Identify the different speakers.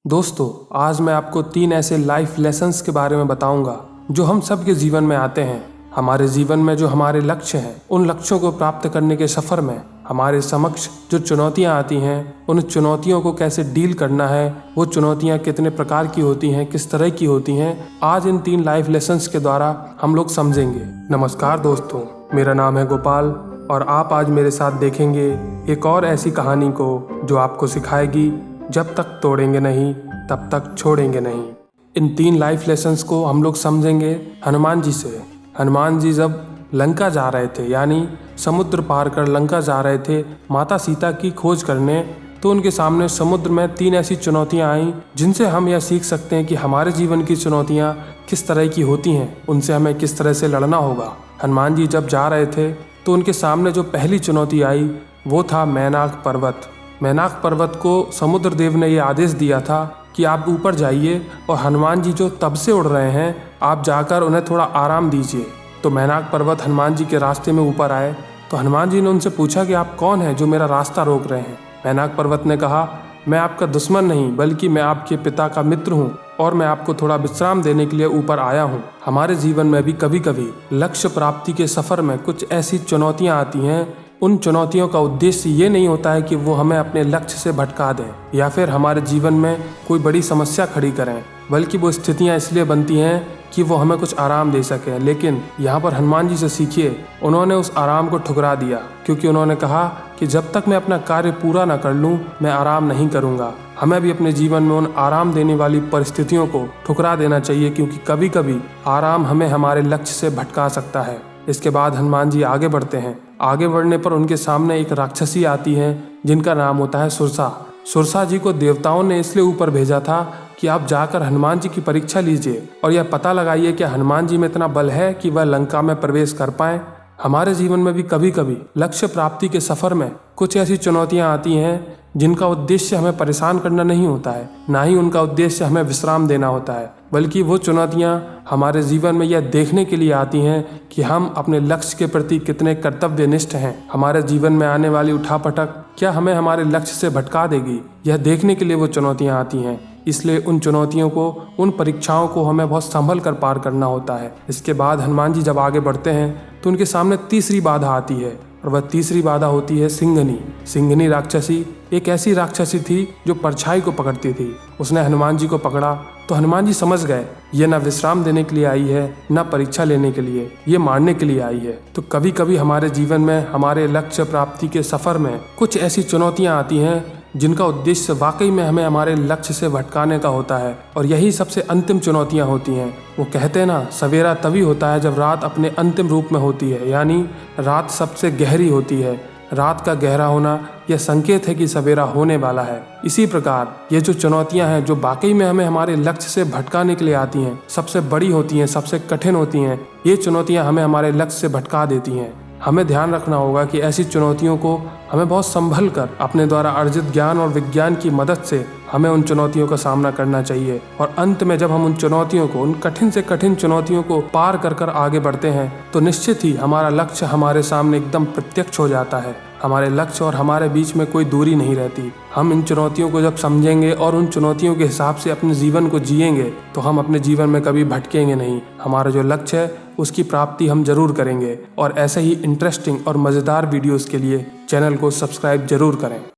Speaker 1: दोस्तों, आज मैं आपको 3 ऐसे लाइफ लेसन्स के बारे में बताऊंगा जो हम सब के जीवन में आते हैं। हमारे जीवन में जो हमारे लक्ष्य हैं, उन लक्ष्यों को प्राप्त करने के सफर में हमारे समक्ष जो चुनौतियां आती हैं, उन चुनौतियों को कैसे डील करना है, वो चुनौतियां कितने प्रकार की होती हैं, किस तरह की होती हैं, आज इन 3 लाइफ लेसन्स के द्वारा हम लोग समझेंगे। नमस्कार दोस्तों, मेरा नाम है गोपाल और आप आज मेरे साथ देखेंगे एक और ऐसी कहानी को जो आपको सिखाएगी जब तक तोड़ेंगे नहीं तब तक छोड़ेंगे नहीं। इन 3 लाइफ लेसन्स को हम लोग समझेंगे हनुमान जी से। हनुमान जी जब लंका जा रहे थे, यानी समुद्र पार कर लंका जा रहे थे माता सीता की खोज करने, तो उनके सामने समुद्र में 3 ऐसी चुनौतियां आईं जिनसे हम यह सीख सकते हैं कि हमारे जीवन की चुनौतियां किस तरह की होती हैं, उनसे हमें किस तरह से लड़ना होगा। हनुमान जी जब जा रहे थे तो उनके सामने जो पहली चुनौती आई वो था मैनाक पर्वत। मैनाक पर्वत को समुद्र देव ने ये आदेश दिया था कि आप ऊपर जाइए और हनुमान जी जो तब से उड़ रहे हैं, आप जाकर उन्हें थोड़ा आराम दीजिए। तो मैनाक पर्वत हनुमान जी के रास्ते में ऊपर आए तो हनुमान जी ने उनसे पूछा कि आप कौन हैं जो मेरा रास्ता रोक रहे हैं। मैनाक पर्वत ने कहा, मैं आपका दुश्मन नहीं बल्कि मैं आपके पिता का मित्र हूँ और मैं आपको थोड़ा विश्राम देने के लिए ऊपर आया हूँ। हमारे जीवन में भी कभी कभी लक्ष्य प्राप्ति के सफर में कुछ ऐसी चुनौतियाँ आती हैं। उन चुनौतियों का उद्देश्य ये नहीं होता है कि वो हमें अपने लक्ष्य से भटका दें या फिर हमारे जीवन में कोई बड़ी समस्या खड़ी करें, बल्कि वो स्थितियाँ इसलिए बनती हैं कि वो हमें कुछ आराम दे सकें। लेकिन यहाँ पर हनुमान जी से सीखिए, उन्होंने उस आराम को ठुकरा दिया क्योंकि उन्होंने कहा कि जब तक मैं अपना कार्य पूरा ना कर लूँ मैं आराम नहीं करूँगा। हमें भी अपने जीवन में उन आराम देने वाली परिस्थितियों को ठुकरा देना चाहिए क्योंकि कभी कभी आराम हमें हमारे लक्ष्य से भटका सकता है। इसके बाद हनुमान जी आगे बढ़ते हैं। आगे बढ़ने पर उनके सामने एक राक्षसी आती है जिनका नाम होता है सुरसा। सुरसा जी को देवताओं ने इसलिए ऊपर भेजा था कि आप जाकर हनुमान जी की परीक्षा लीजिए और यह पता लगाइए कि हनुमान जी में इतना बल है कि वह लंका में प्रवेश कर पाए। हमारे जीवन में भी कभी कभी लक्ष्य प्राप्ति के सफर में कुछ ऐसी चुनौतियां आती हैं जिनका उद्देश्य हमें परेशान करना नहीं होता है, ना ही उनका उद्देश्य हमें विश्राम देना होता है, बल्कि वो चुनौतियां हमारे जीवन में यह देखने के लिए आती हैं कि हम अपने लक्ष्य के प्रति कितने कर्तव्यनिष्ठ हैं। हमारे जीवन में आने वाली उठापटक क्या हमें हमारे लक्ष्य से भटका देगी, यह देखने के लिए वो चुनौतियां आती हैं। इसलिए उन चुनौतियों को, उन परीक्षाओं को हमें बहुत संभल कर पार करना होता है। इसके बाद हनुमान जी जब आगे बढ़ते हैं तो उनके सामने तीसरी बाधा आती है और वह तीसरी बाधा होती है सिंघनी। सिंघनी राक्षसी एक ऐसी राक्षसी थी जो परछाई को पकड़ती थी। उसने हनुमान जी को पकड़ा तो हनुमान जी समझ गए ये न विश्राम देने के लिए आई है, न परीक्षा लेने के लिए, ये मारने के लिए आई है। तो कभी कभी हमारे जीवन में, हमारे लक्ष्य प्राप्ति के सफर में कुछ ऐसी चुनौतियां आती हैं जिनका उद्देश्य वाकई में हमें हमारे लक्ष्य से भटकाने का होता है और यही सबसे अंतिम चुनौतियां होती हैं। वो कहते हैं ना, सवेरा तभी होता है जब रात अपने अंतिम रूप में होती है, यानी रात सबसे गहरी होती है। रात का गहरा होना यह संकेत है कि सवेरा होने वाला है। इसी प्रकार ये जो चुनौतियां हैं जो वाकई में हमें हमारे लक्ष्य से भटकाने के लिए आती हैं, सबसे बड़ी होती हैं, सबसे कठिन होती हैं। ये चुनौतियां हमें हमारे लक्ष्य से भटका देती हैं। हमें ध्यान रखना होगा कि ऐसी चुनौतियों को हमें बहुत संभल कर अपने द्वारा अर्जित ज्ञान और विज्ञान की मदद से हमें उन चुनौतियों का सामना करना चाहिए। और अंत में जब हम उन चुनौतियों को, उन कठिन से कठिन चुनौतियों को पार कर आगे बढ़ते हैं तो निश्चित ही हमारा लक्ष्य हमारे सामने एकदम प्रत्यक्ष हो जाता है। हमारे लक्ष्य और हमारे बीच में कोई दूरी नहीं रहती। हम इन चुनौतियों को जब समझेंगे और उन चुनौतियों के हिसाब से अपने जीवन को जिएंगे तो हम अपने जीवन में कभी भटकेंगे नहीं। हमारा जो लक्ष्य है उसकी प्राप्ति हम जरूर करेंगे। और ऐसे ही इंटरेस्टिंग और मज़ेदार वीडियोस के लिए चैनल को सब्सक्राइब जरूर करें।